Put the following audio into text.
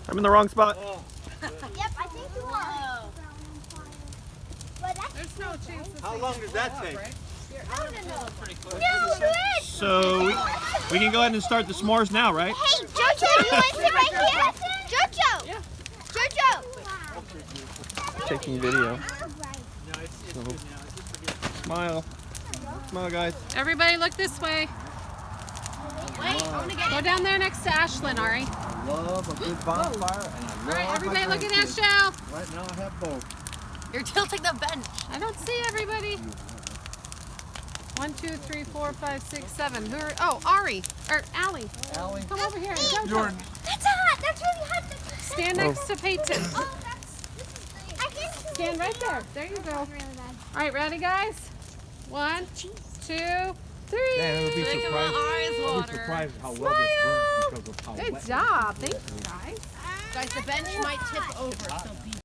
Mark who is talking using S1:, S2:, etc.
S1: I'm in the wrong spot.
S2: Yep, I think you are.
S3: There's no chance.
S4: How long does that take?
S2: I don't know. No, good.
S1: So we can go ahead and start the s'mores now, right?
S2: Hey, Jojo, you want to sit right here? Jojo.
S3: Yeah.
S2: Jojo.
S1: Taking video. Smile. Smile, guys.
S3: Everybody look this way. Go down there next to Ashlyn, Ari.
S4: I love a good bonfire and I love
S3: All right, everybody
S4: my
S3: looking at
S4: grandkids.
S3: Shell.
S4: Right now I have both.
S5: You're tilting the bench.
S3: I don't see everybody. 1, 2, 3, 4, 5, 6, 7. Who are? Oh, Ari or Allie.
S4: Allie.
S3: Come over here. Jojo.
S4: Jordan.
S2: That's hot. That's really hot.
S3: Stand next to Peyton.
S2: Oh, I can't see.
S3: Stand right there. There you go. All right, ready, guys? 1, 2, 3.
S4: Man, it'll be
S5: Look at my eyes water.
S4: surprised how well this burns because of how
S3: Good
S4: wet.
S3: job. Thank you, guys.
S5: Guys, the bench might tip over, so be